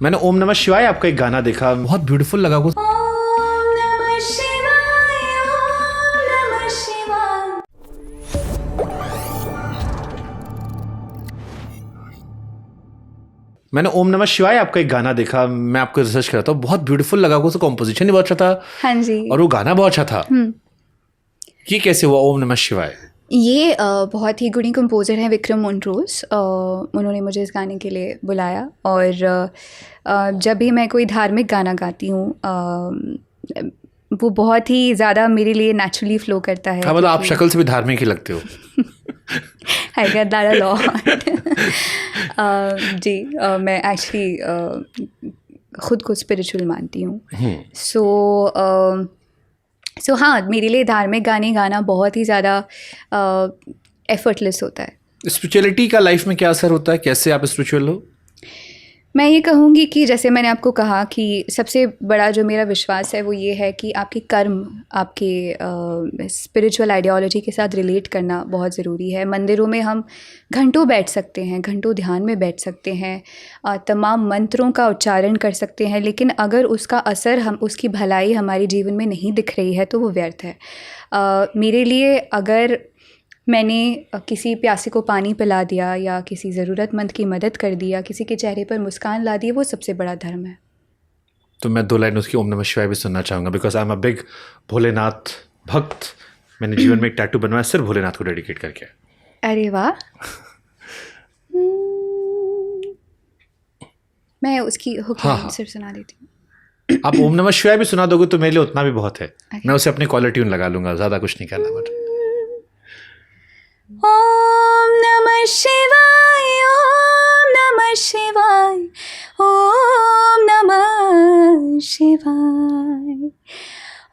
मैंने ओम नमः शिवाय आपका एक गाना देखा, बहुत ब्यूटीफुल लगा वो। ओम नमः शिवाय, ओम नमः शिवाय। मैंने ओम नमः शिवाय आपका एक गाना देखा, मैं आपको रिसर्च कर रहा था, बहुत ब्यूटीफुल लगा वो। कॉम्पोजिशन ही बहुत अच्छा था हाँ जी। और वो गाना बहुत अच्छा था। ये कैसे हुआ ओम नमः शिवाय? ये बहुत ही गुणी कंपोज़र हैं विक्रम मोन्ट्रोस। उन्होंने मुझे इस गाने के लिए बुलाया और जब भी मैं कोई धार्मिक गाना गाती हूँ वो बहुत ही ज़्यादा मेरे लिए नेचुरली फ्लो करता है। हाँ, मतलब आप शक्ल से भी धार्मिक ही लगते हो। I get that a lot. जी, मैं एक्चुअली खुद को स्पिरिचुअल मानती हूँ। सो हाँ, मेरे लिए धार्मिक गाने गाना बहुत ही ज़्यादा एफर्टलेस होता है। स्पिरिचुअलिटी का लाइफ में क्या असर होता है, कैसे आप स्पिरिचुअल हो? मैं ये कहूँगी कि जैसे मैंने आपको कहा कि सबसे बड़ा जो मेरा विश्वास है वो ये है कि आपके कर्म आपके स्पिरिचुअल आइडियोलॉजी के साथ रिलेट करना बहुत ज़रूरी है। मंदिरों में हम घंटों बैठ सकते हैं, घंटों ध्यान में बैठ सकते हैं, तमाम मंत्रों का उच्चारण कर सकते हैं, लेकिन अगर उसका असर हम उसकी भलाई हमारे जीवन में नहीं दिख रही है तो वो व्यर्थ है। मेरे लिए अगर मैंने किसी प्यासे को पानी पिला दिया या किसी ज़रूरतमंद की मदद कर दी या किसी के चेहरे पर मुस्कान ला दी, वो सबसे बड़ा धर्म है। तो मैं 2 लाइन उसकी ओम नमः शिवाय भी सुनना चाहूँगा, because I am a big Bholenath भक्त। मैंने जीवन में एक टैटू बनवाया सिर्फ भोलेनाथ को डेडिकेट करके। अरे वाह। मैं उसकी हुक लाइन सिर्फ सुना देती हूँ। आप ओम नमः शिवाय भी सुना दोगे तो मेरे लिए उतना भी बहुत है। मैं उसे अपने कॉलर ट्यून लगा लूंगा, ज़्यादा कुछ नहीं करना मुझे। ओम नमः शिवाय, ओम नमः शिवाय, ओम नमः शिवाय,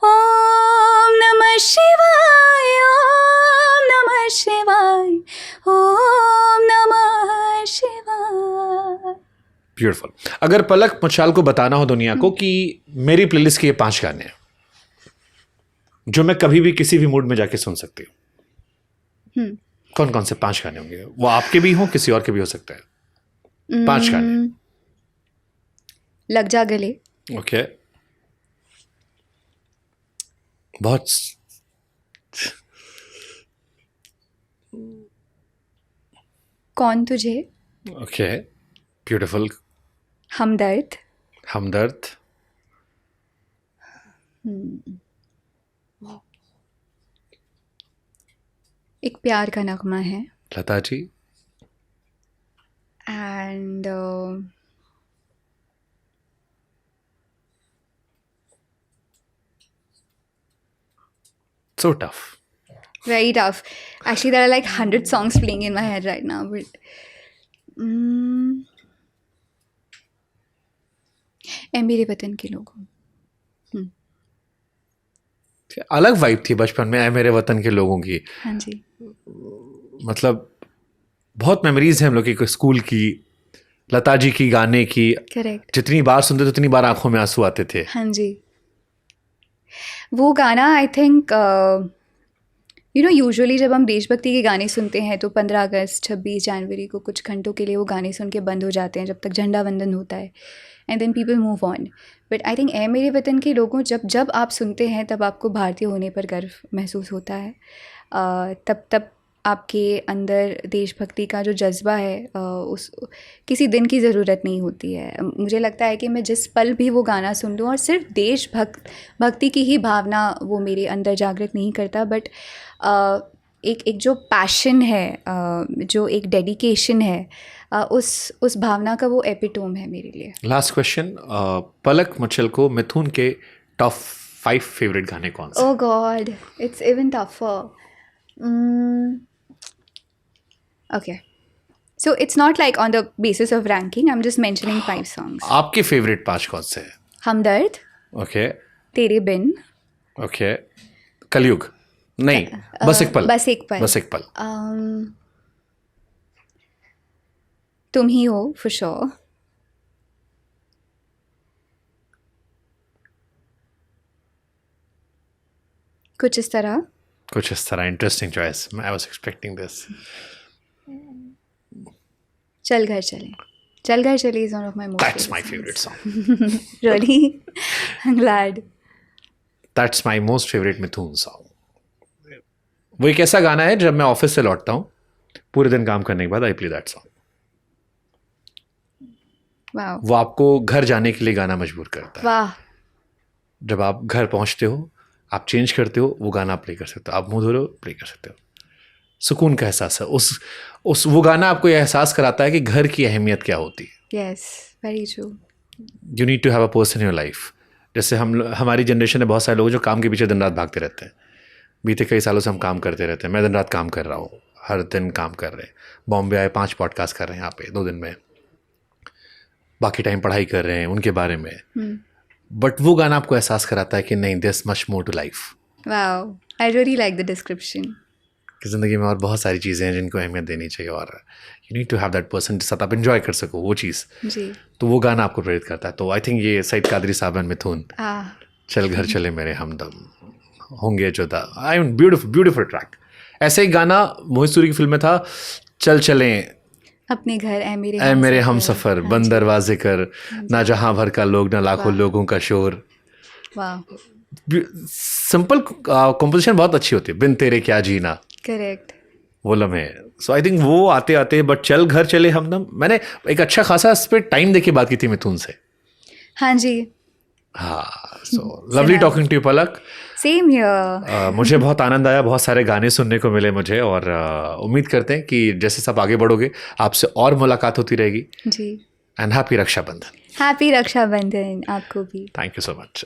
ओम नमः शिवाय, ओम नमः शिवाय, ओम नमः शिवाय। ब्यूटीफुल। अगर पलक मुच्छाल को बताना हो दुनिया को कि मेरी प्लेलिस्ट के ये 5 गाने हैं जो मैं कभी भी किसी भी मूड में जाके सुन सकती हूँ, कौन कौन से 5 गाने होंगे? वो आपके भी हों, किसी और के भी हो सकता है। 5 गाने। लग जा गले। ओके। बहुत कौन तुझे। Okay, beautiful. हमदर्द। हमदर्द। एक प्यार का नगमा है। Lata ji. And So tough. very tough. Actually, there are like 100 songs playing in my head right now, but ए मेरे वतन के लोगों। अलग वाइब थी बचपन में ऐ मेरे वतन के लोगों की। हाँ जी। मतलब बहुत मेमोरीज हैं हम लोग की स्कूल की, लता जी की, गाने की। करेक्ट। जितनी बार सुनते थे उतनी बार आंखों में आंसू आते थे। हाँ जी। वो गाना आई थिंक यूजुअली जब हम देशभक्ति के गाने सुनते हैं तो 15 अगस्त 26 जनवरी को कुछ घंटों के लिए वो गाने सुन के बंद हो जाते हैं जब तक झंडा वंदन होता है, and then people move on. But I think ए मेरे वतन के लोगों जब आप सुनते हैं तब आपको भारतीय होने पर गर्व महसूस होता है। तब आपके अंदर देशभक्ति का जो जज्बा है उस किसी दिन की ज़रूरत नहीं होती है। मुझे लगता है कि मैं जिस पल भी वो गाना सुन लूँ और सिर्फ भक्ति की ही भावना वो मेरे अंदर जागृत नहीं करता, बट एक जो पैशन है, जो एक डेडिकेशन है, उस भावना का वो एपिटोम है मेरे लिए। लास्ट क्वेश्चन, पलक मुच्छल को मिथुन के टॉप 5 फेवरेट गाने कौन से? Oh God, it's even tougher. Okay. So it's not like on the basis of ranking. I'm just mentioning 5 songs. आपके फेवरेट 5 कौन से हैं? हमदर्द। ओके। तेरे बिन। ओके। कलयुग नहीं, बस एक पल। बस एक पल। बस एक पल। तुम ही हो for sure. कुछ इस तरह। कुछ इस तरह। Interesting choice. I was expecting this. चल घर चलें। चल घर चले is one of my most That's my favorite favorite song. songs. Really? I'm glad. That's my most favorite Mithun song. वो एक ऐसा गाना है जब मैं ऑफिस से लौटता हूँ पूरे दिन काम करने के बाद I play that song. Wow. वो आपको घर जाने के लिए गाना मजबूर करता है. वाह. जब आप घर पहुंचते हो, आप चेंज करते हो, वो गाना प्ले कर सकते हो. आप मुंह धो रहे हो, प्ले कर सकते हो. सुकून का एहसास है. उस वो गाना आपको ये एहसास कराता है कि घर की अहमियत क्या होती है. Yes, very true. You need to have a person in your life. जैसे हमारी जनरेशन में बहुत सारे लोग जो काम के पीछे दिन रात भागते रहते हैं. बीते कई सालों से हम काम करते रहते हैं. मैं दिन रात काम कर रहा हूँ, हर दिन काम कर रहे हैं. बॉम्बे आए 5 पॉडकास्ट कर रहे हैं यहाँ पे 2 दिन में. बाकी टाइम पढ़ाई कर रहे हैं उनके बारे में. बट वो गाना आपको एहसास कराता है कि नहीं, this much more to life. Wow. I really like the description. कि ज़िंदगी में और बहुत सारी चीज़ें हैं जिनको अहमियत देनी चाहिए और you need to have that person जिसके साथ आप एंजॉय कर सको वो चीज़. जी. तो वो गाना आपको प्रेरित करता है. तो आई थिंक ये सईद कादरी साहब एंड मिथुन, Ah. चल घर चले मेरे हमदम होंगे जुदा. I mean beautiful beautiful track. ऐसे ही गाना मोहित सूरी की फिल्म में था, चल चलें अपने घर ऐ मेरे हम सफ़र, बंद दरवाजे कर, ना जहाँ भर का लोग ना लाखों लोगों का शोर. वाह. सिंपल कंपोजिशन बहुत अच्छी होती है. बिन तेरे क्या जीना, करेक्ट. वो लम्हे. सो आई थिंक वो आते आते बट चल घर चले हमदम, मैंने एक अच्छा खासा इस पर टाइम देके बात की थी मिथुन से. हाँ जी. हाँ. So lovely talking to you Palak. Same here. मुझे बहुत आनंद आया. बहुत सारे गाने सुनने को मिले मुझे और उम्मीद करते हैं कि जैसे सब आगे बढ़ोगे आपसे और मुलाकात होती रहेगी. जी. And happy Rakshabandhan. Happy Rakshabandhan आपको भी. Thank you so much.